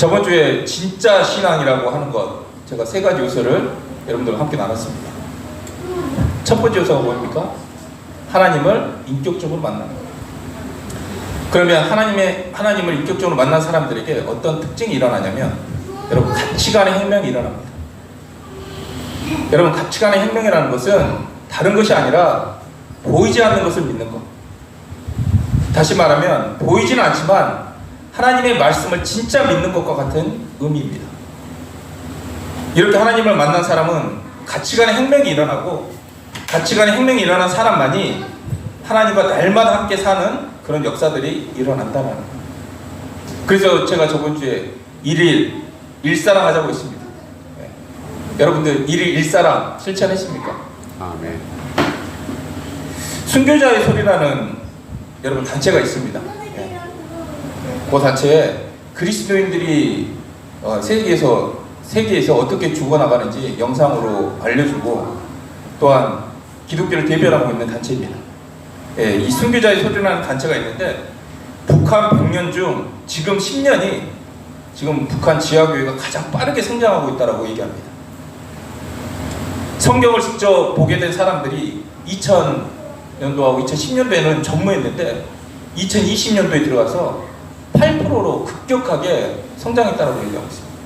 저번 주에 진짜 신앙이라고 하는 것, 제가 세 가지 요소를 여러분들과 함께 나눴습니다. 첫 번째 요소가 뭡니까? 하나님을 인격적으로 만나는 것. 그러면 하나님을 인격적으로 만난 사람들에게 어떤 특징이 일어나냐면, 여러분, 가치관의 혁명이 일어납니다. 여러분, 가치관의 혁명이라는 것은 다른 것이 아니라 보이지 않는 것을 믿는 것. 다시 말하면 보이지는 않지만 하나님의 말씀을 진짜 믿는 것과 같은 의미입니다. 이렇게 하나님을 만난 사람은 가치관의 혁명이 일어나고, 가치관의 혁명이 일어난 사람만이 하나님과 날마다 함께 사는 그런 역사들이 일어난다는 거예요. 그래서 제가 저번 주에 1일 1사랑 하자고 했습니다. 네. 여러분들 1일 1사랑 실천했습니까? 아멘. 순교자의 소리라는 여러분 단체가 있습니다. 네. 그 단체에 그리스도인들이 세계에서 어떻게 죽어나가는지 영상으로 알려주고, 또한 기독교를 대변하고 있는 단체입니다. 예, 이 순교자의 소리라는 단체가 있는데, 북한 100년 중 지금 10년이 지금 북한 지하교회가 가장 빠르게 성장하고 있다고 얘기합니다. 성경을 직접 보게 된 사람들이 2000년도하고 2010년도에는 전무했는데 2020년도에 들어가서 8%로 급격하게 성장했다고 얘기하고 있습니다.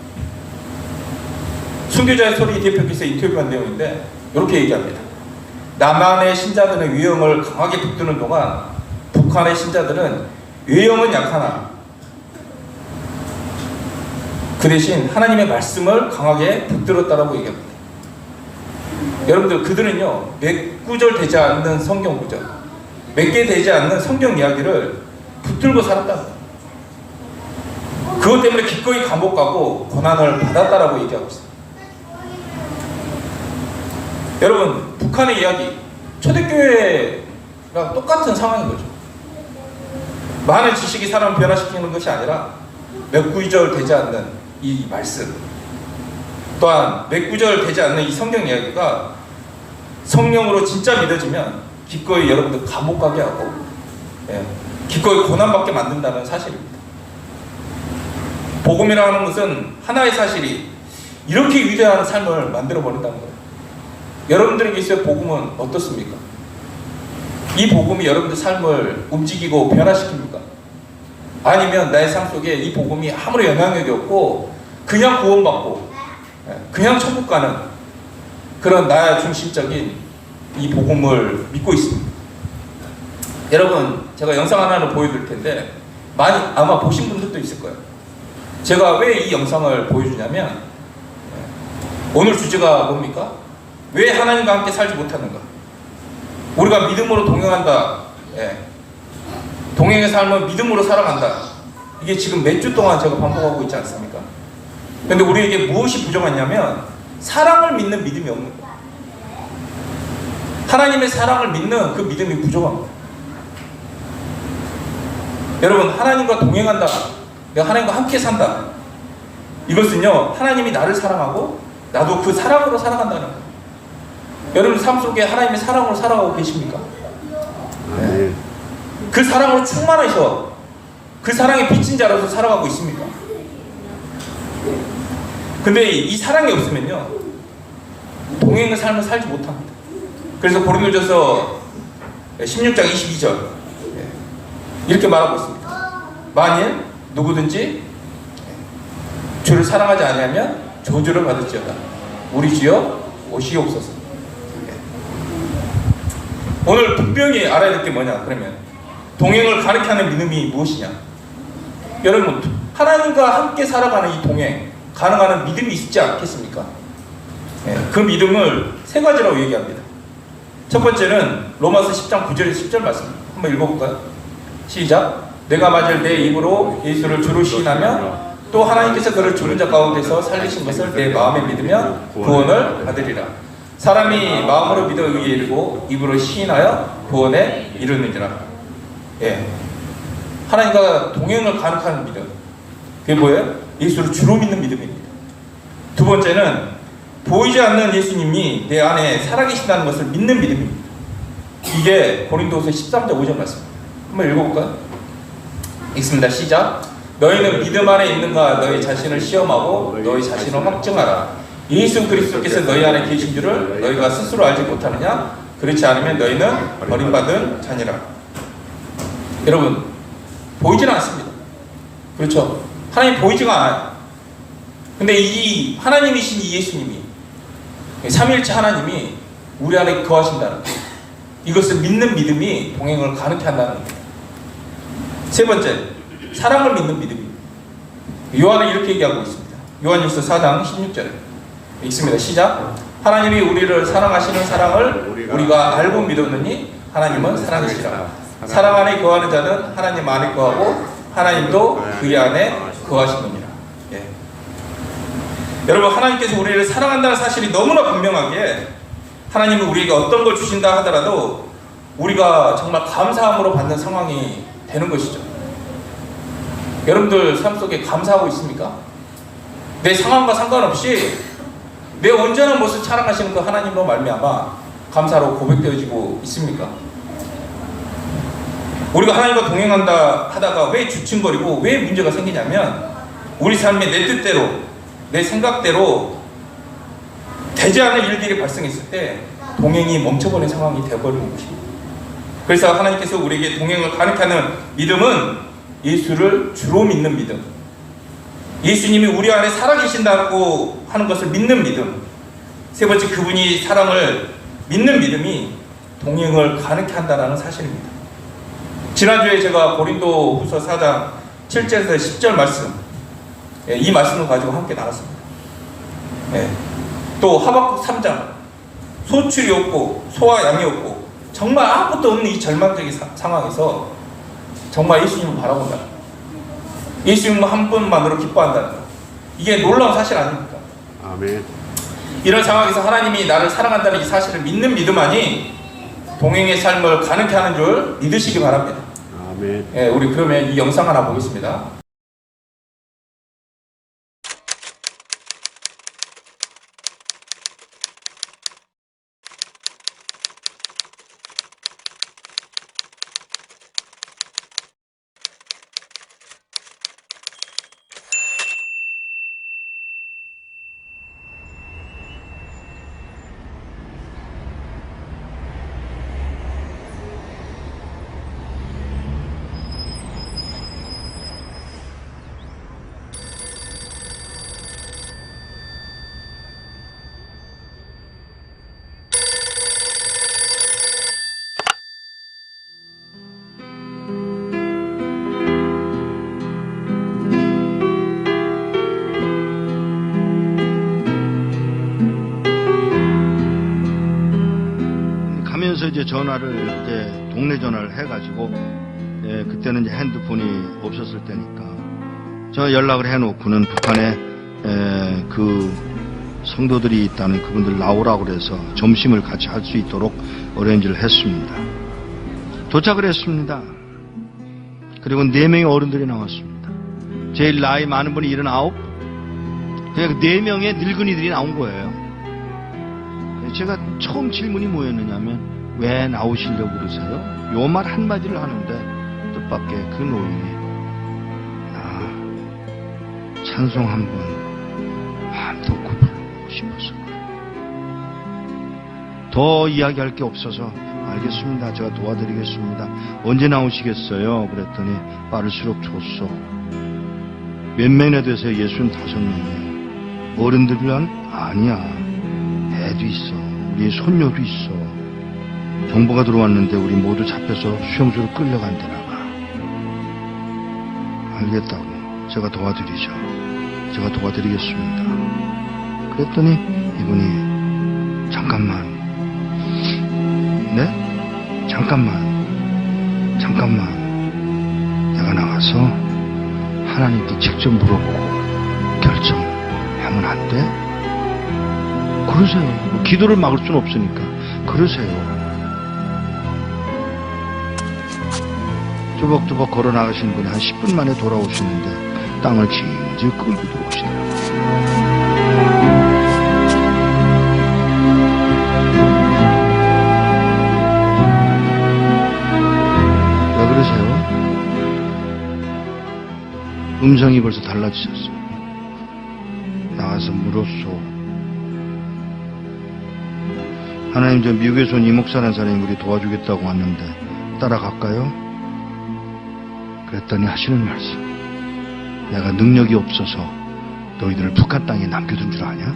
순교자의 소리 대표께서 인터뷰한 내용인데 이렇게 얘기합니다. 남한의 신자들은 외형을 강하게 붙드는 동안 북한의 신자들은 외형은 약하나 그 대신 하나님의 말씀을 강하게 붙들었다라고 얘기합니다. 여러분들, 그들은요, 몇 구절 되지 않는 성경 구절, 몇 개 되지 않는 성경 이야기를 붙들고 살았다. 그것 때문에 기꺼이 감옥 가고 고난을 받았다라고 얘기하고 있습니다. 여러분, 북한의 이야기, 초대교회랑 똑같은 상황인 거죠. 많은 지식이 사람을 변화시키는 것이 아니라 몇 구절 되지 않는 이 말씀, 또한 몇 구절 되지 않는 이 성경 이야기가 성령으로 진짜 믿어지면 기꺼이 여러분들 감옥 가게 하고, 기꺼이 고난받게 만든다는 사실입니다. 복음이라는 것은 하나의 사실이 이렇게 위대한 삶을 만들어 버린다는 거예요. 여러분들에게 있어요, 복음은 어떻습니까? 이 복음이 여러분들 삶을 움직이고 변화시킵니까? 아니면 나의 삶 속에 이 복음이 아무런 영향력이 없고 그냥 구원받고 그냥 천국 가는 그런 나의 중심적인 이 복음을 믿고 있습니다. 여러분, 제가 영상 하나를 보여드릴 텐데 많이 아마 보신 분들도 있을 거예요. 제가 왜 이 영상을 보여주냐면, 오늘 주제가 뭡니까? 왜 하나님과 함께 살지 못하는가? 우리가 믿음으로 동행한다. 동행의 삶은 믿음으로 살아간다. 이게 지금 몇 주 동안 제가 반복하고 있지 않습니까? 그런데 우리에게 무엇이 부족하냐면 사랑을 믿는 믿음이 없는 거예요. 하나님의 사랑을 믿는 그 믿음이 부족한 거예요. 여러분, 하나님과 동행한다, 내가 하나님과 함께 산다, 이것은요, 하나님이 나를 사랑하고 나도 그 사랑으로 살아간다는 거예요. 여러분 삶 속에 하나님의 사랑으로 살아가고 계십니까? 네. 그 사랑으로 충만하셔 그 사랑의 빚진 자로서 살아가고 있습니까? 근데 이 사랑이 없으면요, 동행의 삶을 살지 못합니다. 그래서 고린도전서 16장 22절 이렇게 말하고 있습니다. 만일 누구든지 주를 사랑하지 아니하면 저주를 받을지어다. 우리 주여 오시옵소서. 오늘 분명히 알아야 될 게 뭐냐? 그러면 동행을 가르쳐 하는 믿음이 무엇이냐? 여러분, 하나님과 함께 살아가는 이 동행, 가능한 믿음이 있지 않겠습니까? 그 믿음을 세 가지라고 얘기합니다. 첫 번째는 로마서 10장 9절에서 10절 말씀 한번 읽어볼까요? 시작. 내가 만일 내 입으로 예수를 주로 시인하며 또 하나님께서 그를 죽은 자 가운데서 살리신 것을 내 마음에 믿으면 구원을 받으리라. 사람이 마음으로 믿어 의에 이르고 입으로 시인하여 구원에 이르느니라. 하나님과 동행을 가능한 믿음, 그게 뭐예요? 예수를 주로 믿는 믿음입니다. 두 번째는 보이지 않는 예수님이 내 안에 살아계신다는 것을 믿는 믿음입니다. 이게 고린도서 13장 5절 말씀입니다. 한번 읽어볼까요? 읽습니다. 시작. 너희는 믿음 안에 있는가 너희 자신을 시험하고 너희 자신을 확증하라. 예수 그리스도께서 너희 안에 계신 줄을 너희가 스스로 알지 못하느냐? 그렇지 않으면 너희는 버림받은 자니라. 여러분, 보이지는 않습니다. 그렇죠? 하나님 보이지가 않아요. 근데 이 하나님이신 이 예수님이, 삼위일체 하나님이 우리 안에 거하신다는 것, 이것을 믿는 믿음이 동행을 가능케 한다는 겁니다. 세 번째, 사랑을 믿는 믿음입니다. 요한은 이렇게 얘기하고 있습니다. 요한일서 4장 16절에 읽습니다. 시작. 하나님이 우리를 사랑하시는 사랑을 우리가 알고 믿었느니 하나님은 사랑이시라. 사랑 안에 거하는 자는 하나님 안에 거하고 하나님도 그의 안에 거하시느니라. 예. 여러분, 하나님께서 우리를 사랑한다는 사실이 너무나 분명하기에 하나님은 우리에게 어떤 걸 주신다 하더라도 우리가 정말 감사함으로 받는 상황이 되는 것이죠. 여러분들 삶 속에 감사하고 있습니까? 내 상황과 상관없이 내 온전한 모습 자랑하시는 그 하나님으로 말미암아 감사로 고백되어지고 있습니까? 우리가 하나님과 동행한다 하다가 왜 주춤거리고 왜 문제가 생기냐면 우리 삶에 내 뜻대로 내 생각대로 되지 않은 일들이 발생했을 때 동행이 멈춰버린 상황이 되어버리는 것입니다. 그래서 하나님께서 우리에게 동행을 가능케 하는 믿음은 예수를 주로 믿는 믿음, 예수님이 우리 안에 살아계신다고 하는 것을 믿는 믿음, 세 번째 그분이 사랑을 믿는 믿음이 동행을 가능케 한다는 사실입니다. 지난주에 제가 고린도 후서 4장 7절에서 10절 말씀, 이 말씀을 가지고 함께 나눴습니다. 또 하박국 3장, 소출이 없고 소와 양이 없고 정말 아무것도 없는 이 절망적인 상황에서 정말 예수님을 바라본다, 예수님 한 분만으로 기뻐한다는 것, 이게 놀라운 사실 아닙니까? 아멘. 이런 상황에서 하나님이 나를 사랑한다는 이 사실을 믿는 믿음만이 동행의 삶을 가능케 하는 줄 믿으시기 바랍니다. 아멘. 우리 그러면 이 영상 하나 보겠습니다. 이제 전화를 이제 동네 전화를 해가지고 그때는 이제 핸드폰이 없었을 때니까 저 연락을 해놓고는 북한에 그 성도들이 있다는 그분들 나오라고 그래서 점심을 같이 할 수 있도록 어레인지를 했습니다. 도착을 했습니다. 그리고 4명의 어른들이 나왔습니다. 제일 나이 많은 분이 79, 그냥 4명의 늙은이들이 나온 거예요. 제가 처음 질문이 뭐였느냐면 왜 나오시려고 그러세요? 요 말 한마디를 하는데 뜻밖의 그 노인이 나 찬송 한번 마음 놓고 부르고 싶어서 더 이야기할 게 없어서 알겠습니다. 제가 도와드리겠습니다. 언제 나오시겠어요? 그랬더니 빠를수록 좋소. 몇 명이나 되세요? 65명이에요. 어른들은 아니야. 애도 있어. 우리 손녀도 있어. 정보가 들어왔는데 우리 모두 잡혀서 수용소로 끌려간다나 봐. 알겠다고. 제가 도와드리죠. 제가 도와드리겠습니다. 그랬더니 이분이 잠깐만. 네? 잠깐만. 내가 나가서 하나님께 직접 물어보고 결정하면 안 돼? 그러세요. 기도를 막을 수는 없으니까. 그러세요. 조벅조벅 걸어 나가신 분이 한 10분 만에 돌아오시는데 땅을 질질 끌고 들어오시더라고요. 왜 그러세요? 음성이 벌써 달라지셨어요. 나가서 물었소. 하나님, 저 미국에서 온 이목사라는 사람이 우리 도와주겠다고 왔는데 따라갈까요? 그랬더니 하시는 말씀, 내가 능력이 없어서 너희들을 북한 땅에 남겨둔 줄 아냐?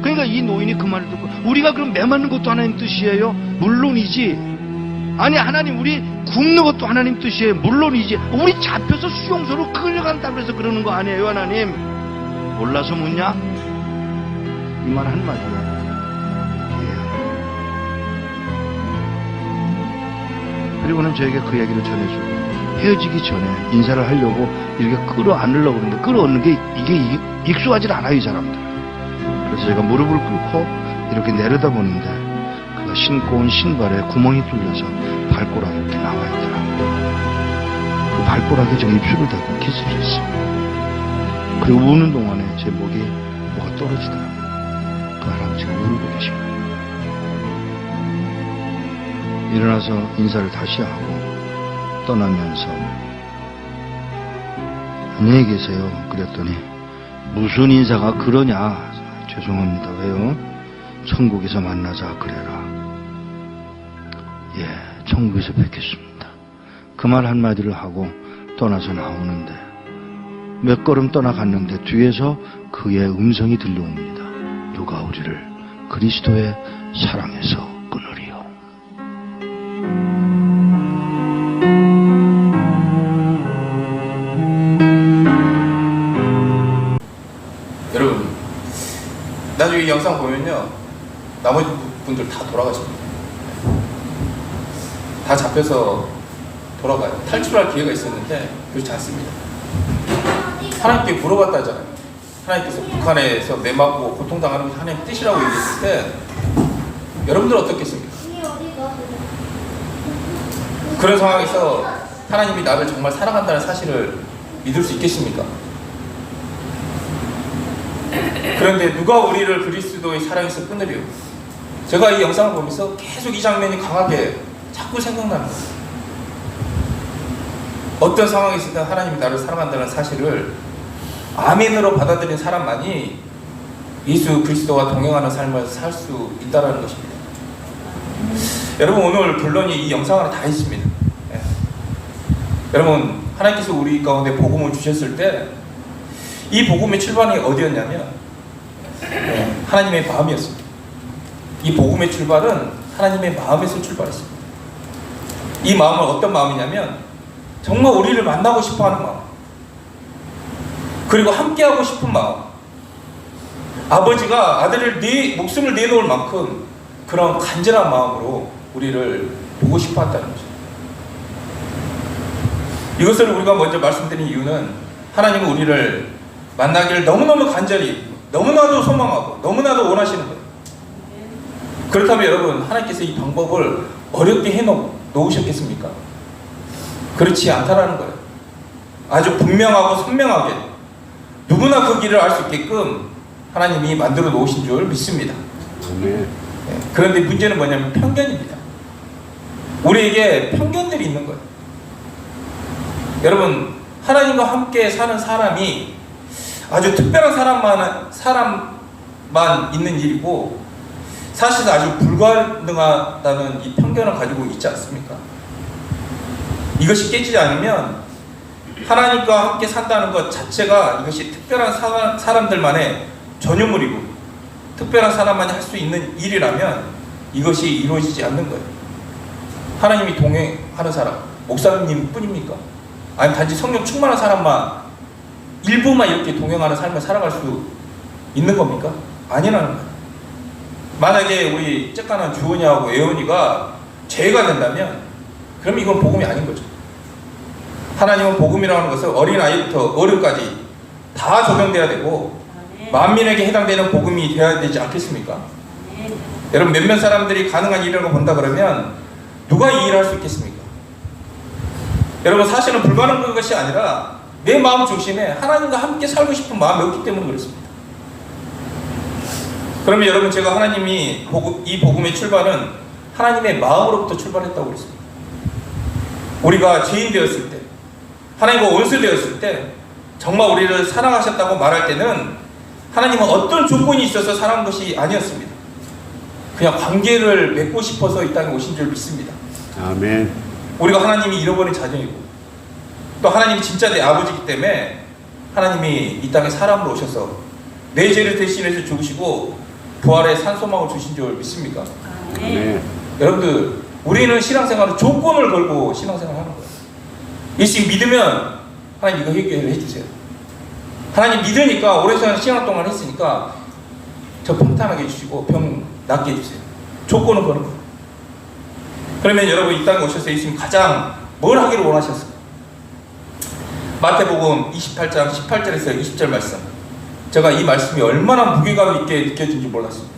그러니까 이 노인이 그 말을 듣고, 우리가 그럼 매 맞는 것도 하나님 뜻이에요? 물론이지. 아니, 하나님, 우리 굶는 것도 하나님 뜻이에요? 물론이지. 우리 잡혀서 수용소로 끌려간다고 해서 그러는 거 아니에요, 하나님? 몰라서 묻냐? 이 말 한마디야. 그리고는 저에게 그 얘기를 전해주고, 헤어지기 전에 인사를 하려고 이렇게 끌어안으려고 그러는데, 끌어안는 게 이게 익숙하지 않아요, 이 사람들. 그래서 제가 무릎을 꿇고 이렇게 내려다보는데, 그가 신고 온 신발에 구멍이 뚫려서 발가락이 이렇게 나와 있더라고요. 그 발가락에 제가 입술을 대고 키스를 했어요. 그리고 우는 동안에 제 목이 뭐가 떨어지더라고요. 그 할아버지가 울고 계신 거예요. 일어나서 인사를 다시 하고 떠나면서, 안녕히 계세요. 그랬더니, 무슨 인사가 그러냐? 죄송합니다. 왜요? 천국에서 만나자 그래라. 예, 천국에서 뵙겠습니다. 그 말 한마디를 하고 떠나서 나오는데, 몇 걸음 떠나갔는데 뒤에서 그의 음성이 들려옵니다. 누가 우리를 그리스도의 사랑에서 끊으리요. 여러분, 나중에 이 영상 보면요, 나머지 분들 다 돌아가십니다. 다 잡혀서 돌아가요. 탈출할 기회가 있었는데 그렇지 않습니다. 하나님께 물어봤다잖아요. 하나님께서 북한에서 매맞고 고통당하는 것이 하나님 뜻이라고 얘기했을 때 여러분들 어떻겠습니까? 그런 상황에서 하나님이 나를 정말 사랑한다는 사실을 믿을 수 있겠습니까? 그런데 누가 우리를 그리스도의 사랑에서 끊으려? 제가 이 영상을 보면서 계속 이 장면이 강하게 자꾸 생각나는 거예요. 어떤 상황에서든 하나님이 나를 사랑한다는 사실을 아멘으로 받아들인 사람만이 예수 그리스도와 동행하는 삶을 살 수 있다는 것입니다. 여러분, 오늘 결론이 이 영상 안에 다 있습니다. 예. 여러분, 하나님께서 우리 가운데 복음을 주셨을 때 이 복음의 출발이 어디였냐면 하나님의 마음이었습니다. 이 복음의 출발은 하나님의 마음에서 출발했습니다. 이 마음은 어떤 마음이냐면 정말 우리를 만나고 싶어하는 마음, 그리고 함께하고 싶은 마음, 아버지가 아들을 목숨을 내놓을 만큼 그런 간절한 마음으로 우리를 보고 싶어 한다는 거죠. 이것을 우리가 먼저 말씀드린 이유는 하나님은 우리를 만나기를 너무너무 간절히, 너무나도 소망하고 너무나도 원하시는 거예요. 그렇다면 여러분, 하나님께서 이 방법을 어렵게 해놓으셨겠습니까? 그렇지 않다라는 거예요. 아주 분명하고 선명하게 누구나 그 길을 알 수 있게끔 하나님이 만들어 놓으신 줄 믿습니다. 그런데 문제는 뭐냐면 편견입니다. 우리에게 편견들이 있는 거예요. 여러분, 하나님과 함께 사는 사람이 아주 특별한 사람만 있는 일이고, 사실 아주 불가능하다는 이 편견을 가지고 있지 않습니까? 이것이 깨지지 않으면 하나님과 함께 산다는 것 자체가 이것이 특별한 사람들만의 전유물이고 특별한 사람만이 할 수 있는 일이라면 이것이 이루어지지 않는 거예요. 하나님이 동행하는 사람, 목사님 뿐입니까? 아니면 단지 성령 충만한 사람만 일부만 이렇게 동행하는 삶을 살아갈 수 있는 겁니까? 아니라는 거예요. 만약에 우리 쬐깐한 주은이하고 예원이가 죄가 된다면 그럼 이건 복음이 아닌 거죠. 하나님은 복음이라고 하는 것을 어린아이부터 어른까지 다 적용돼야 되고 만민에게 해당되는 복음이 되어야 되지 않겠습니까? 여러분, 몇몇 사람들이 가능한 일이라고 본다 그러면 누가 이 일을 할 수 있겠습니까? 여러분, 사실은 불가능한 것이 아니라 내 마음 중심에 하나님과 함께 살고 싶은 마음이 없기 때문에 그렇습니다. 그러면 여러분, 제가 하나님이 이 복음의 출발은 하나님의 마음으로부터 출발했다고 그랬습니다. 우리가 죄인 되었을 때 하나님과 원수되었을 때 정말 우리를 사랑하셨다고 말할 때는 하나님은 어떤 조건이 있어서 사랑한 것이 아니었습니다. 그냥 관계를 맺고 싶어서 이 땅에 오신 줄 믿습니다. 아멘. 우리가 하나님이 잃어버린 자녀이고 또 하나님이 진짜 내 아버지이기 때문에 하나님이 이 땅에 사람으로 오셔서 내 죄를 대신해서 죽으시고 부활의 산소망을 주신 줄 믿습니까? 아멘. 여러분들, 우리는 신앙생활은 조건을 걸고 신앙생활을 하는 거예요. 예수 믿으면 하나님 이거 해결해 주세요. 하나님 믿으니까 오래전 신앙 동안 했으니까 저 평탄하게 해주시고 병 낫게 해주세요. 조건을 거는 거예요. 그러면 여러분 이 땅에 오셔서 예수님 가장 뭘 하기를 원하셨어요? 마태복음 28장 18절에서 20절 말씀. 제가 이 말씀이 얼마나 무게감 있게 느껴진지 몰랐습니다.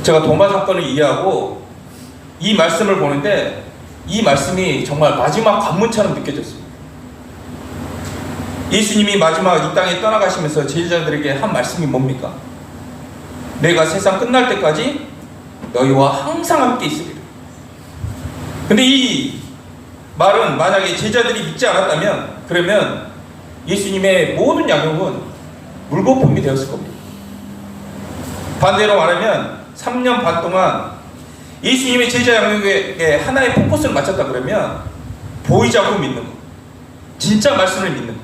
제가 도마 사건을 이해하고 이 말씀을 보는데 이 말씀이 정말 마지막 관문처럼 느껴졌습니다. 예수님이 마지막 이 땅에 떠나가시면서 제자들에게 한 말씀이 뭡니까? 내가 세상 끝날 때까지 너희와 항상 함께 있으리라. 근데 이 말은 만약에 제자들이 믿지 않았다면 그러면 예수님의 모든 양육은 물거품이 되었을 겁니다. 반대로 말하면 3년 반 동안 예수님의 제자 양육에 하나의 포커스를 맞췄다 그러면 보이지 않고 믿는 거, 진짜 말씀을 믿는 거,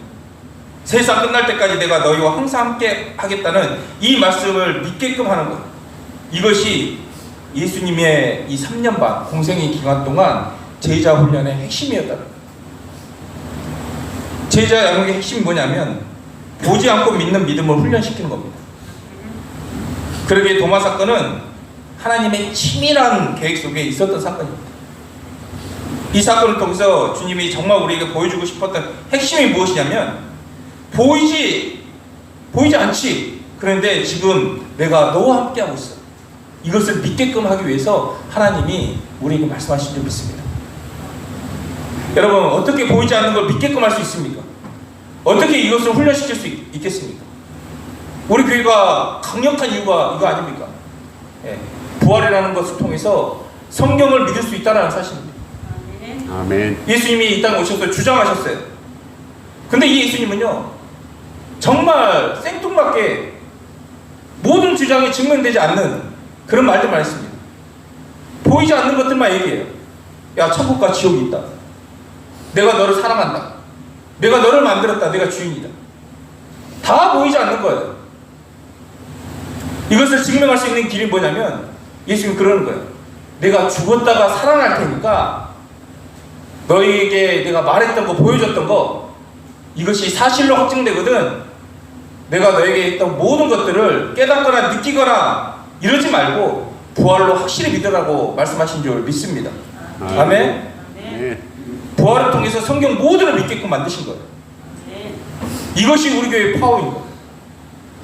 세상 끝날 때까지 내가 너희와 항상 함께 하겠다는 이 말씀을 믿게끔 하는 것, 이것이 예수님의 이 3년 반 공생의 기간 동안 제자 훈련의 핵심이었다는 거예요. 제자 양육의 핵심이 뭐냐면 보지 않고 믿는 믿음을 훈련시키는 겁니다. 그러기에 도마 사건은 하나님의 치밀한 계획 속에 있었던 사건입니다. 이 사건을 통해서 주님이 정말 우리에게 보여주고 싶었던 핵심이 무엇이냐면 보이지 않지. 그런데 지금 내가 너와 함께하고 있어. 이것을 믿게끔 하기 위해서 하나님이 우리에게 말씀하신 줄 믿습니다. 여러분, 어떻게 보이지 않는 걸 믿게끔 할 수 있습니까? 어떻게 이것을 훈련시킬 수 있겠습니까? 우리 교회가 강력한 이유가 이거 아닙니까? 예, 부활이라는 것을 통해서 성경을 믿을 수 있다는 사실입니다. 아멘. 예수님이 이 땅에 오셔서 주장하셨어요. 근데 이 예수님은요, 정말 생뚱맞게 모든 주장이 증명되지 않는 그런 말들만 했습니다. 보이지 않는 것들만 얘기해요. 야, 천국과 지옥이 있다. 내가 너를 사랑한다. 내가 너를 만들었다. 내가 주인이다. 다 보이지 않는 거예요. 이것을 증명할 수 있는 길이 뭐냐면 예수님이 그러는 거예요. 내가 죽었다가 살아날 테니까 너희에게 내가 말했던 거, 보여줬던 거, 이것이 사실로 확증되거든. 내가 너에게 했던 모든 것들을 깨닫거나 느끼거나 이러지 말고 부활로 확실히 믿으라고 말씀하신 줄 믿습니다. 아멘. 네. 부활을 통해서 성경 모두를 믿게끔 만드신 거예요. 이것이 우리 교회의 파워인 거예요.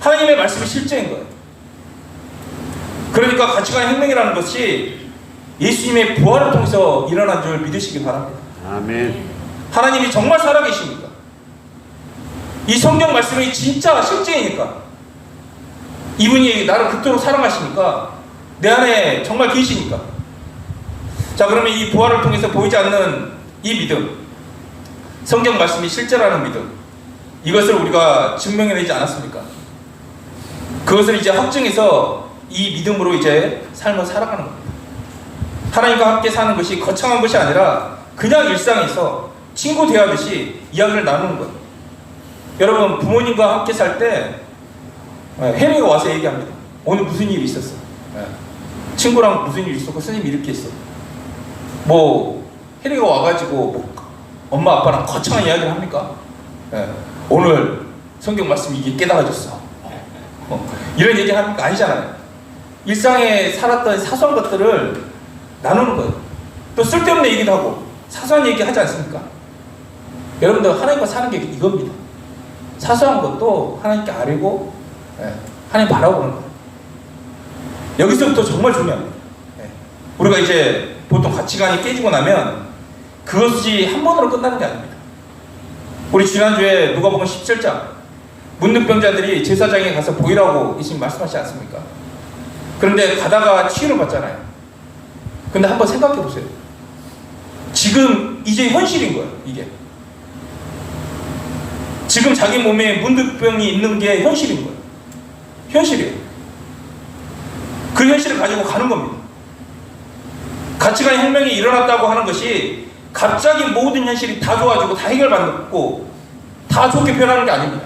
하나님의 말씀이 실제인 거예요. 그러니까 가치관 혁명이라는 것이 예수님의 부활을 통해서 일어난 줄 믿으시기 바랍니다. 아멘. 하나님이 정말 살아계십니까? 이 성경 말씀이 진짜 실제이니까, 이분이 나를 그토록 사랑하시니까, 내 안에 정말 계시니까. 자, 그러면 이 부활을 통해서 보이지 않는 이 믿음, 성경 말씀이 실제라는 믿음, 이것을 우리가 증명해내지 않았습니까? 그것을 이제 확증해서 이 믿음으로 이제 삶을 살아가는 겁니다. 하나님과 함께 사는 것이 거창한 것이 아니라 그냥 일상에서 친구 대하듯이 이야기를 나누는 거예요. 여러분, 부모님과 함께 살 때 혜리가 와서 얘기합니다. 오늘 무슨 일이 있었어? 친구랑 무슨 일이 있었고 선생님이 이렇게 했어. 뭐 혜리가 와가지고 뭐 엄마 아빠랑 거창한 이야기를 합니까? 오늘 성경 말씀이 이게 깨달아졌어. 이런 얘기 합니까? 아니잖아요. 일상에 살았던 사소한 것들을 나누는 거예요. 또 쓸데없는 얘기도 하고 사소한 얘기 하지 않습니까? 여러분들, 하나님과 사는 게 이겁니다. 사소한 것도 하나님께 아뢰고 하나님 바라보는 거예요. 여기서부터 정말 중요합니다. 우리가 이제 보통 가치관이 깨지고 나면 그것이 한 번으로 끝나는 게 아닙니다. 우리 지난주에 누가복음 17장 문둥병자들이 제사장에 가서 보이라고 예수님 말씀하시지 않습니까? 그런데 가다가 치유를 받잖아요. 근데 한번 생각해 보세요. 지금 이제 현실인 거예요. 이게 지금 자기 몸에 문득병이 있는 게 현실인 거예요. 현실이에요. 그 현실을 가지고 가는 겁니다. 가치관의 혁명이 일어났다고 하는 것이 갑자기 모든 현실이 다 좋아지고 다 해결받고 다 좋게 변하는 게 아닙니다.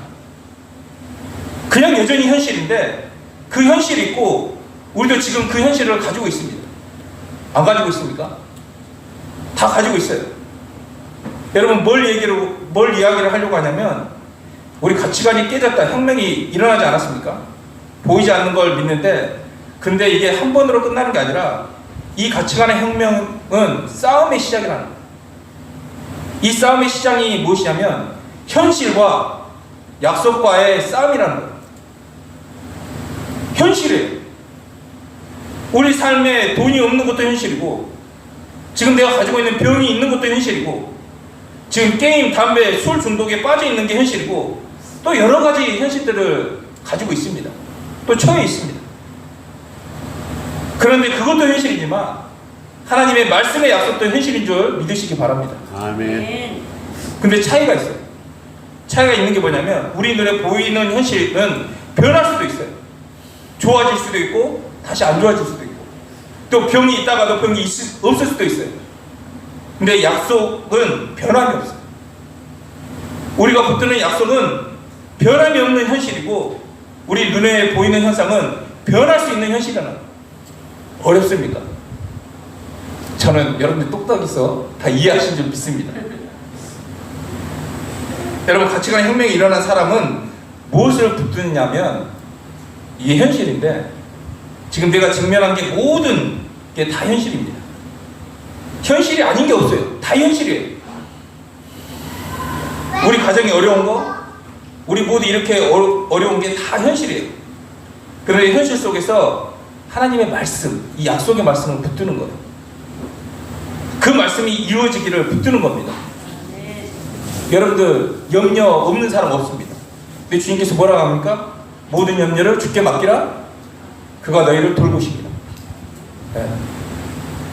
그냥 여전히 현실인데 그 현실이 있고 우리도 지금 그 현실을 가지고 있습니다. 안 가지고 있습니까? 다 가지고 있어요. 여러분 뭘 이야기를 하려고 하냐면 우리 가치관이 깨졌다, 혁명이 일어나지 않았습니까? 보이지 않는 걸 믿는데 근데 이게 한 번으로 끝나는 게 아니라 이 가치관의 혁명은 싸움의 시작이라는 거예요. 이 싸움의 시작이 무엇이냐면 현실과 약속과의 싸움이라는 거예요. 현실이에요. 우리 삶에 돈이 없는 것도 현실이고 지금 내가 가지고 있는 병이 있는 것도 현실이고 지금 게임, 담배, 술 중독에 빠져 있는 게 현실이고 또 여러 가지 현실들을 가지고 있습니다. 또 처해 있습니다. 그런데 그것도 현실이지만 하나님의 말씀의 약속도 현실인 줄 믿으시기 바랍니다. 아멘. 근데 차이가 있어요. 차이가 있는 게 뭐냐면 우리 눈에 보이는 현실은 변할 수도 있어요. 좋아질 수도 있고 다시 안 좋아질 수도 있고 또 병이 있다가도 병이 없을 수도 있어요. 근데 약속은 변함이 없어요. 우리가 붙드는 약속은 변함이 없는 현실이고 우리 눈에 보이는 현상은 변할 수 있는 현실이라는. 어렵습니까? 저는 여러분들 똑똑해서 다 이해하신 줄 믿습니다. 여러분 가치관의 혁명이 일어난 사람은 무엇을 붙드느냐면 이게 현실인데 지금 내가 직면한 게 모든 게 다 현실입니다. 현실이 아닌 게 없어요. 다 현실이에요. 우리 가정이 어려운 거, 우리 모두 이렇게 어려운 게 다 현실이에요. 그런데 현실 속에서 하나님의 말씀, 이 약속의 말씀을 붙드는 거예요. 그 말씀이 이루어지기를 붙드는 겁니다. 여러분들 염려 없는 사람 없습니다. 근데 주님께서 뭐라고 합니까? 모든 염려를 주께 맡기라. 그가 너희를 돌보십니다. 네.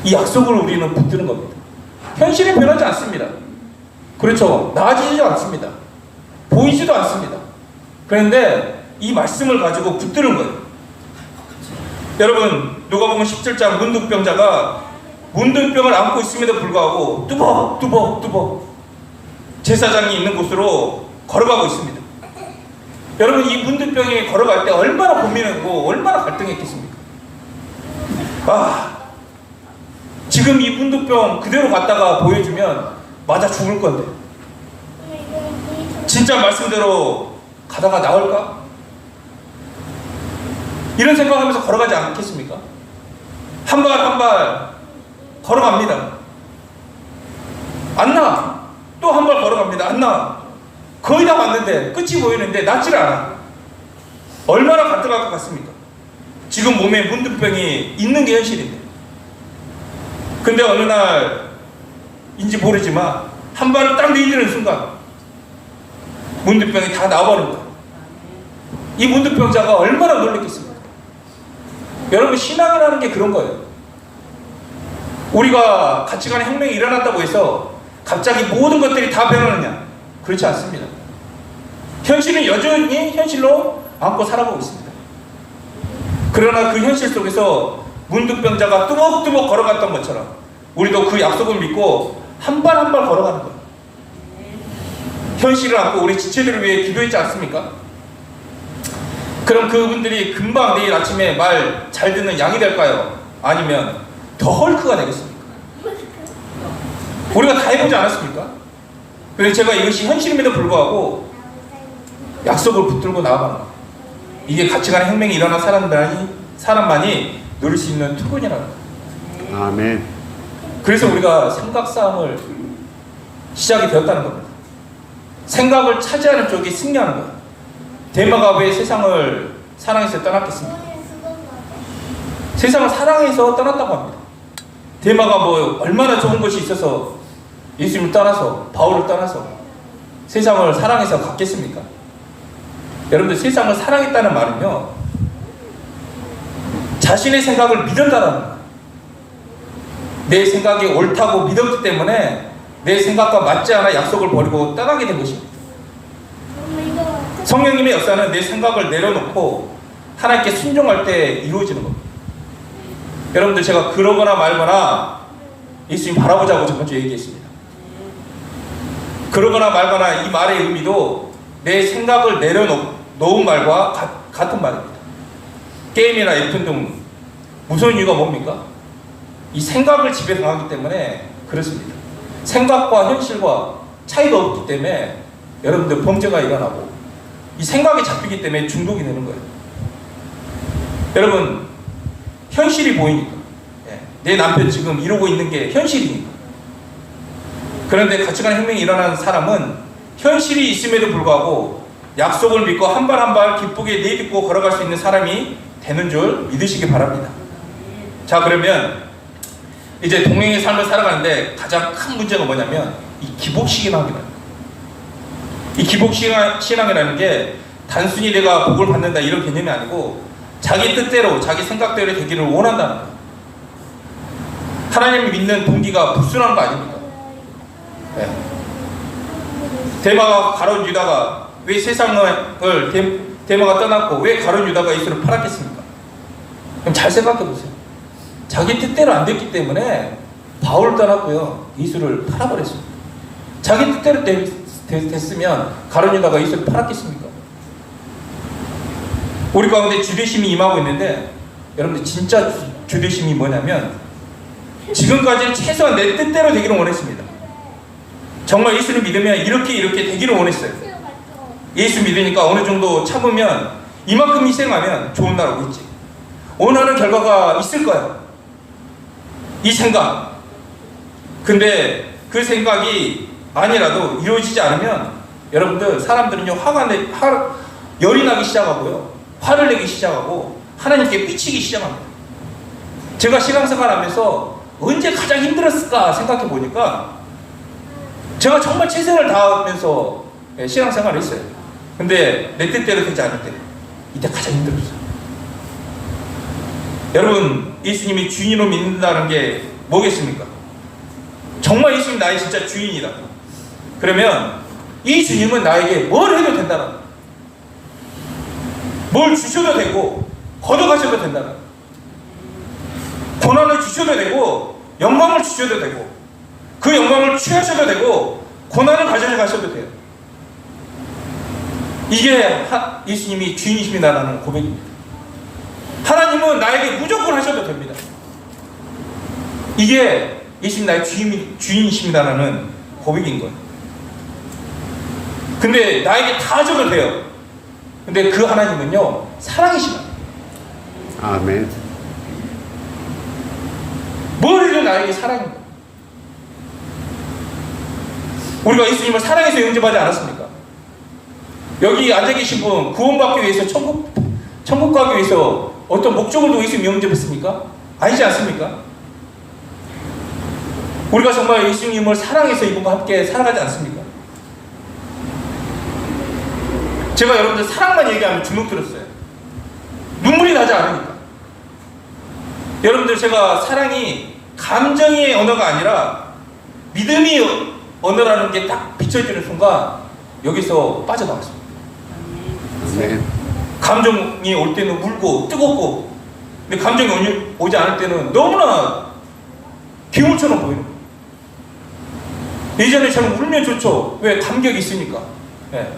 이 약속을 우리는 붙드는 겁니다. 현실이 변하지 않습니다. 그렇죠. 나아지지도 않습니다. 보이지도 않습니다. 그런데 이 말씀을 가지고 붙드는 거예요. 여러분 누가복음 17장 문둥병자가 문둥병을 안고 있음에도 불구하고 뚜벅 제사장이 있는 곳으로 걸어가고 있습니다. 여러분 이 문둥병이 걸어갈 때 얼마나 고민하고 얼마나 갈등했겠습니까? 지금 이 문둥병 그대로 갔다가 보여주면 맞아 죽을 건데 진짜 말씀대로 가다가 나올까? 이런 생각하면서 걸어가지 않겠습니까? 한 발 한 발 걸어갑니다. 안 나. 또 한 발 걸어갑니다. 안 나. 거의 다 왔는데 끝이 보이는데 낫질 않아. 얼마나 갈등할 것 같습니까? 지금 몸에 문둥병이 있는 게 현실인데. 근데 어느 날인지 모르지만 한 발을 딱 내딛는 순간 문둥병이 다 나와버린 거예요. 이 문둥병자가 얼마나 놀랐겠습니까? 여러분 신앙이라는 게 그런 거예요. 우리가 가치관의 혁명이 일어났다고 해서 갑자기 모든 것들이 다 변하느냐? 그렇지 않습니다. 현실은 여전히 현실로 안고 살아가고 있습니다. 그러나 그 현실 속에서 문둥병자가 뚜벅뚜벅 걸어갔던 것처럼 우리도 그 약속을 믿고 한 발 한 발 걸어가는 거예요. 현실을 안고 우리 지체들을 위해 기도했지 않습니까? 그럼 그분들이 금방 내일 아침에 말 잘 듣는 양이 될까요? 아니면 더 헐크가 되겠습니까? 우리가 다 해보지 않았습니까? 그래서 제가 이것이 현실임에도 불구하고 약속을 붙들고 나아가는 거예요. 이게 가치관의 혁명이 일어난 사람만이 누릴 수 있는 투군이라는 거예요. 아멘. 그래서 우리가 생각 싸움을 시작이 되었다는 겁니다. 생각을 차지하는 쪽이 승리하는 거예요. 데마가 왜 세상을 사랑해서 떠났겠습니까? 세상을 사랑해서 떠났다고 합니다. 데마가 뭐 얼마나 좋은 것이 있어서 예수님을 떠나서 바울을 떠나서 세상을 사랑해서 갔겠습니까? 여러분들 세상을 사랑했다는 말은요 자신의 생각을 믿었다는 거예요. 내 생각이 옳다고 믿었기 때문에 내 생각과 맞지 않아 약속을 버리고 떠나게 된 것입니다. 성령님의 역사는 내 생각을 내려놓고 하나님께 순종할 때 이루어지는 겁니다. 여러분들, 제가 그러거나 말거나 예수님 바라보자고 저번 주에 얘기했습니다. 그러거나 말거나 이 말의 의미도 내 생각을 내려놓은 말과 같은 말입니다. 게임이나 F 등 무서운 이유가 뭡니까? 이 생각을 지배당하기 때문에 그렇습니다. 생각과 현실과 차이가 없기 때문에 여러분들 범죄가 일어나고 이 생각이 잡히기 때문에 중독이 되는 거예요. 여러분, 현실이 보이니까, 내 남편 지금 이러고 있는 게 현실이니까. 그런데 가치관 혁명이 일어나는 사람은 현실이 있음에도 불구하고 약속을 믿고 한 발 한 발 기쁘게 내딛고 걸어갈 수 있는 사람이 되는 줄 믿으시기 바랍니다. 자, 그러면 이제 동행의 삶을 살아가는데 가장 큰 문제가 뭐냐면 이 기복신앙이라는 거예요. 이 기복신앙이라는 게 단순히 내가 복을 받는다 이런 개념이 아니고 자기 뜻대로 자기 생각대로 되기를 원한다는 거예요. 하나님을 믿는 동기가 불순한 거 아닙니까? 네. 데마가 가룟 유다가 왜 세상을 데마가 떠났고 왜 가룟 유다가 예수를 팔았겠습니까? 그럼 잘 생각해 보세요. 자기 뜻대로 안 됐기 때문에 바울을 떠났고요, 예수를 팔아버렸어요. 자기 뜻대로 됐으면 가룟 유다가 예수를 팔았겠습니까? 우리 가운데 주대심이 임하고 있는데, 여러분들 진짜 주대심이 뭐냐면 지금까지는 최소한 내 뜻대로 되기를 원했습니다. 정말 예수를 믿으면 이렇게 되기를 원했어요. 예수 믿으니까 어느 정도 참으면 이만큼 희생하면 좋은 날 오겠지, 원하는 결과가 있을 거야, 이 생각. 근데 그 생각이 아니라도 이루어지지 않으면 여러분들, 사람들은요 열이 나기 시작하고요, 화를 내기 시작하고 하나님께 삐치기 시작합니다. 제가 신앙생활 하면서 언제 가장 힘들었을까 생각해 보니까 제가 정말 최선을 다하면서 신앙생활을 했어요. 근데 내 뜻대로 되지 않을 때, 이때 가장 힘들었어요. 여러분, 예수님이 주인으로 믿는다는 게 뭐겠습니까? 정말 예수님 나의 진짜 주인이다. 그러면 이 주님은 나에게 뭘 해도 된다는 거예요. 뭘 주셔도 되고 걷어가셔도 된다는 거예요. 고난을 주셔도 되고 영광을 주셔도 되고 그 영광을 취하셔도 되고 고난을 가져가셔도 돼요. 이게 예수님이 주인이십니다라는 고백입니다. 하나님은 나에게 무조건 하셔도 됩니다. 이게 예수님 나의 주인이십니다라는 고백인 거예요. 근데 나에게 다 하셔도 돼요. 근데 그 하나님은요, 사랑이시다. 아멘. 뭘 해도 나에게 사랑입니다. 우리가 예수님을 사랑해서 영접하지 않았습니까? 여기 앉아 계신 분 구원받기 위해서 천국 가기 위해서 어떤 목적을 두고 예수님 영접했습니까? 아니지 않습니까? 우리가 정말 예수님을 사랑해서 이분과 함께 살아가지 않습니까? 제가 여러분들 사랑만 얘기하면 주눅 들었어요. 눈물이 나지 않으니까. 여러분들, 제가 사랑이 감정의 언어가 아니라 믿음의 언어라는 게 딱 비춰지는 순간 여기서 빠져나왔습니다. 아멘. 감정이 올 때는 울고 뜨겁고, 근데 감정이 오지 않을 때는 너무나 괴물처럼 보이는 거예요. 예전에처럼 울면 좋죠. 왜? 감격이 있으니까. 네.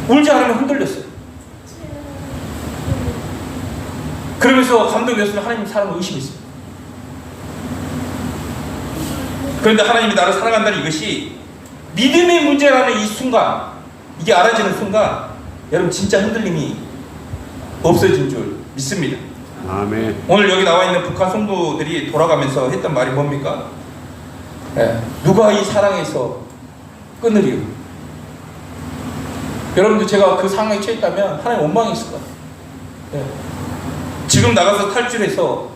울지 않으면 흔들렸어요. 그러면서 감동이었으면 하나님 사랑을 의심했어요. 그런데 하나님이 나를 사랑한다는 이것이 믿음의 문제라는 이 순간, 이게 알아지는 순간 여러분 진짜 흔들림이 없어진 줄 믿습니다. 아멘. 오늘 여기 나와 있는 북한 성도들이 돌아가면서 했던 말이 뭡니까? 누가 이 사랑에서 끊으리요? 여러분들, 제가 그 상황에 처했다면 하나님 원망했을 것 같아요. 지금 나가서 탈출해서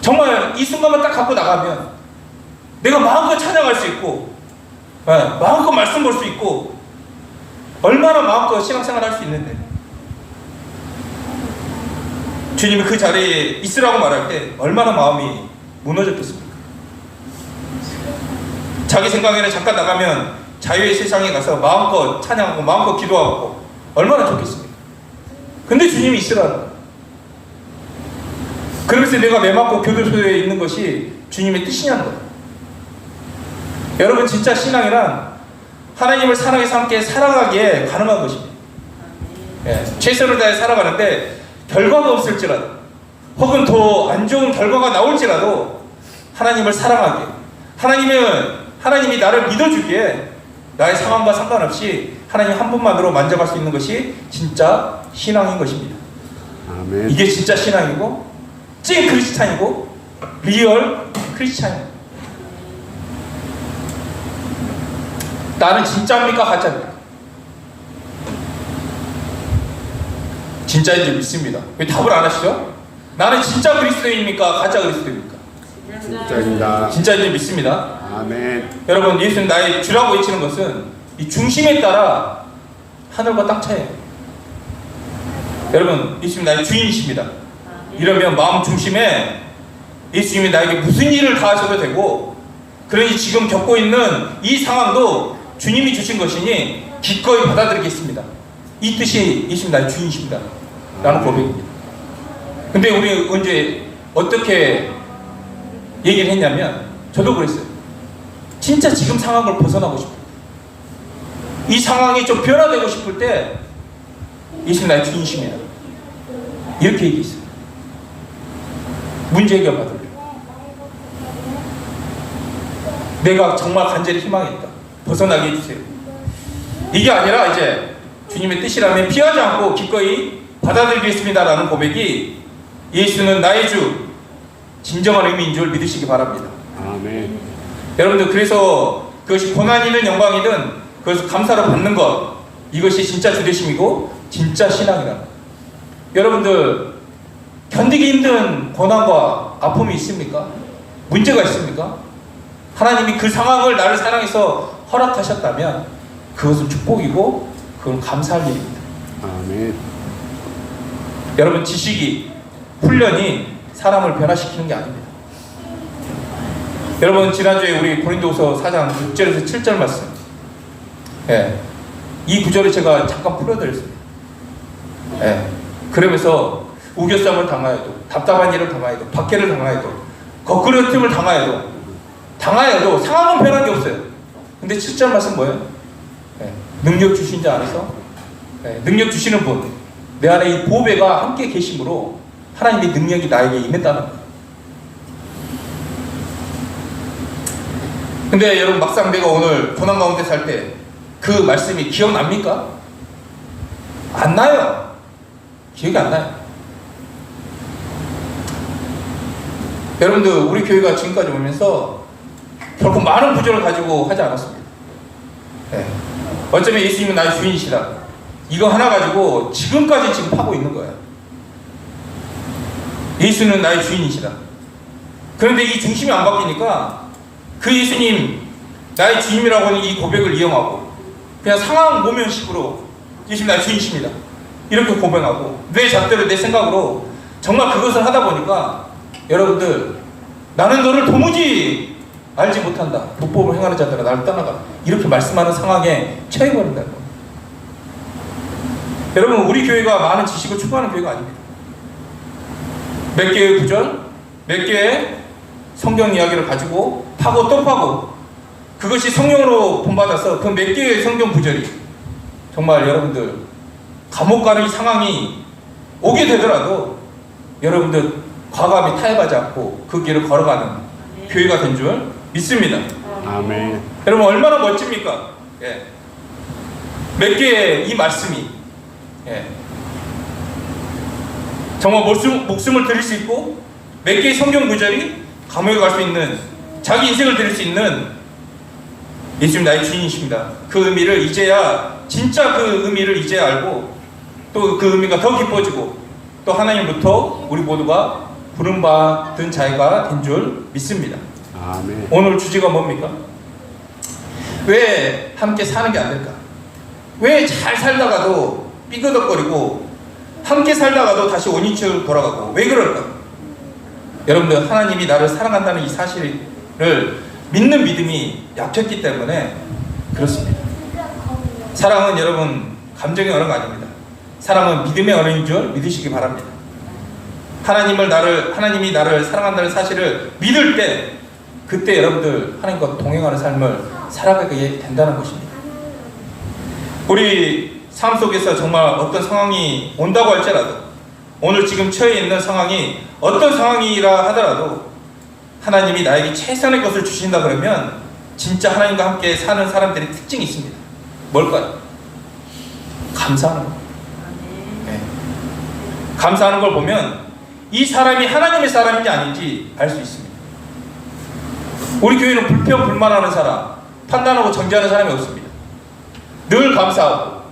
정말 이 순간만 딱 갖고 나가면 내가 마음껏 찬양할 수 있고, 마음껏 말씀 볼 수 있고, 얼마나 마음껏 신앙생활 할 수 있는데, 주님이 그 자리에 있으라고 말할 때 얼마나 마음이 무너졌겠습니까? 자기 생각에는 잠깐 나가면 자유의 세상에 가서 마음껏 찬양하고 마음껏 기도하고 얼마나 좋겠습니까? 근데 주님이 있으라는 거예요. 그러면서 내가 매 맞고 교도소에 있는 것이 주님의 뜻이냐는 거예요. 여러분, 진짜 신앙이란 하나님을 사랑해서 함께 살아가기에 가능한 것입니다. 예, 최선을 다해 살아가는데 결과가 없을지라도 혹은 더 안 좋은 결과가 나올지라도 하나님을 사랑하기에, 하나님이 나를 믿어주기에 나의 상황과 상관없이 하나님 한 분만으로 만져갈 수 있는 것이 진짜 신앙인 것입니다. 아멘. 이게 진짜 신앙이고 찐 크리스찬이고 리얼 크리스찬입니다. 나는 진짜입니까 가짜입니까? 진짜인 줄 믿습니다. 왜 답을 안 하시죠? 나는 진짜 그리스도인입니까 가짜 그리스도입니까? 진짜입니다. 진짜인 줄 믿습니다. 아멘. 여러분, 예수는 나의 주라고 외치는 것은 이 중심에 따라 하늘과 땅 차이예요. 여러분, 예수님 나의 주인이십니다. 이러면 마음 중심에 예수님이 나에게 무슨 일을 다 하셔도 되고, 그러니 지금 겪고 있는 이 상황도 주님이 주신 것이니 기꺼이 받아들이겠습니다. 이 뜻이 예수님 나의 주인이십니다 라는 고백입니다. 근데 우리 언제 어떻게 얘기를 했냐면, 저도 그랬어요. 진짜 지금 상황을 벗어나고 싶어요. 이 상황이 좀 변화되고 싶을 때 예수님 나의 주인이십니다 이렇게 얘기했어요. 문제 해결 받으려 내가 정말 간절히 희망했다, 벗어나게 해주세요. 이게 아니라 이제 주님의 뜻이라면 피하지 않고 기꺼이 받아들이겠습니다 라는 고백이 예수는 나의 주, 진정한 의미인 줄 믿으시기 바랍니다. 아멘. 여러분들, 그래서 그것이 고난이든 영광이든 그것을 감사로 받는 것, 이것이 진짜 주되심이고 진짜 신앙이다. 여러분들, 견디기 힘든 고난과 아픔이 있습니까? 문제가 있습니까? 하나님이 그 상황을 나를 사랑해서 허락하셨다면 그것은 축복이고 그건 감사할 일입니다. 아멘. 여러분, 지식이, 훈련이 사람을 변화시키는 게 아닙니다. 여러분, 지난주에 우리 고린도후서 4장 6절에서 7절 말씀, 예, 이 구절을 제가 잠깐 풀어드렸습니다. 예, 그러면서 우겨쌈을 당하여도, 답답한 일을 당하여도, 박해를 당하여도, 거꾸러짐을 당하여도 상황은 변한 게 없어요. 근데 7절 말씀 뭐예요? 예, 능력 주신 자 안에서, 예, 능력 주시는 분, 내 안에 이 보배가 함께 계심으로 하나님의 능력이 나에게 임했다는 거예요. 근데 여러분, 막상 내가 오늘 고난 가운데 살 때 그 말씀이 기억납니까? 안 나요. 기억이 안 나요. 여러분들, 우리 교회가 지금까지 오면서 결코 많은 부조를 가지고 하지 않았습니다. 네. 어쩌면 예수님은 나의 주인이시다, 이거 하나 가지고 지금까지 지금 하고 있는 거예요. 예수는 나의 주인이시다. 그런데 이 중심이 안 바뀌니까 그 예수님, 나의 주님이라고 하는 이 고백을 이용하고 그냥 상황 모면식으로 예수님 나의 주인이십니다 이렇게 고백하고 내 잣대로, 내 생각으로 정말 그것을 하다 보니까 여러분들, 나는 너를 도무지 알지 못한다, 불법을 행하는 자들아 나를 떠나가, 이렇게 말씀하는 상황에 처해버린다는 겁니다. 여러분, 우리 교회가 많은 지식을 추구하는 교회가 아닙니다. 몇 개의 구절, 몇 개의 성경 이야기를 가지고 파고 또 파고, 그것이 성령으로 본받아서 그 몇 개의 성경 구절이 정말 여러분들 감옥 가는 이 상황이 오게 되더라도 여러분들 과감히 타협하지 않고 그 길을 걸어가는 교회가 된 줄 믿습니다. 아멘. 여러분, 얼마나 멋집니까? 예. 몇 개의 이 말씀이, 예, 정말 목숨을 드릴 수 있고 몇 개의 성경 구절이 감옥에 갈 수 있는, 자기 인생을 드릴 수 있는 예수님 나의 주인이십니다. 그 의미를 이제야, 진짜 그 의미를 이제야 알고 또 그 의미가 더 깊어지고 또 하나님부터 우리 모두가 부름받은 자가 된 줄 믿습니다. 아멘. 오늘 주제가 뭡니까? 왜 함께 사는 게 안 될까? 왜 잘 살다가도 삐그덕거리고 함께 살다가도 다시 원인처럼 돌아가고 왜 그럴까? 여러분들, 하나님이 나를 사랑한다는 이 사실을 믿는 믿음이 약했기 때문에 그렇습니다. 사랑은 여러분 감정의 언어가 아닙니다. 사랑은 믿음의 언어인 줄 믿으시기 바랍니다. 하나님이 나를 사랑한다는 사실을 믿을 때 그때 여러분들 하나님과 동행하는 삶을 살아가게 된다는 것입니다. 우리 삶 속에서 정말 어떤 상황이 온다고 할지라도 오늘 지금 처해 있는 상황이 어떤 상황이라 하더라도 하나님이 나에게 최선의 것을 주신다 그러면 진짜 하나님과 함께 사는 사람들의 특징이 있습니다. 뭘까요? 감사하는 것. 네. 감사하는 걸 보면 이 사람이 하나님의 사람인지 아닌지 알 수 있습니다. 우리 교회는 불평 불만하는 사람, 판단하고 정죄하는 사람이 없습니다. 늘 감사하고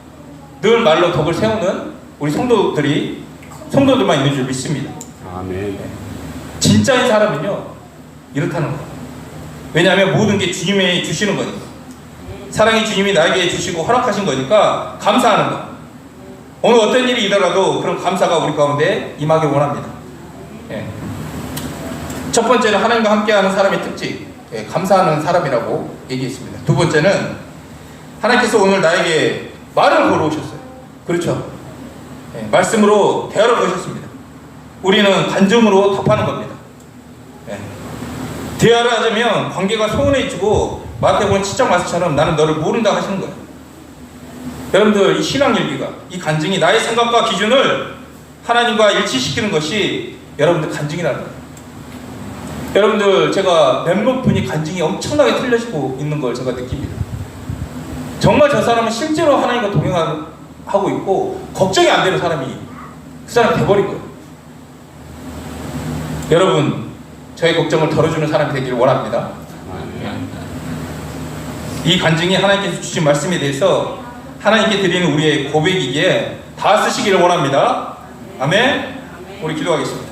늘 말로 덕을 세우는 우리 성도들만 있는 줄 믿습니다. 아멘. 진짜인 사람은요 이렇다는 거예요. 왜냐하면 모든 게 주님이 주시는 거니까. 사랑이 주님이 나에게 주시고 허락하신 거니까 감사하는 거. 오늘 어떤 일이 있더라도 그런 감사가 우리 가운데 임하길 원합니다. 예. 첫 번째는 하나님과 함께하는 사람의 특징, 감사하는 사람이라고 얘기했습니다. 두 번째는 하나님께서 오늘 나에게 말을 걸어오셨어요. 그렇죠? 예. 말씀으로 대화를 거셨습니다. 우리는 간증으로 답하는 겁니다. 예. 대화를 하자면 관계가 소원해지고 마태복음 7장 말씀처럼 나는 너를 모른다 하시는 거예요. 여러분들 이 신앙일기가 이 간증이 나의 생각과 기준을 하나님과 일치시키는 것이 여러분들 간증이라는 거예요. 여러분들 제가 몇몇 분이 간증이 엄청나게 틀려지고 있는 걸 제가 느낍니다. 정말 저 사람은 실제로 하나님과 동행하고 있고 걱정이 안 되는 사람이 그 사람이 돼버린 거예요. 여러분 저의 걱정을 덜어주는 사람이 되기를 원합니다. 이 간증이 하나님께서 주신 말씀에 대해서 하나님께 드리는 우리의 고백이기에 다 쓰시기를 원합니다. 아멘. 우리 기도하겠습니다.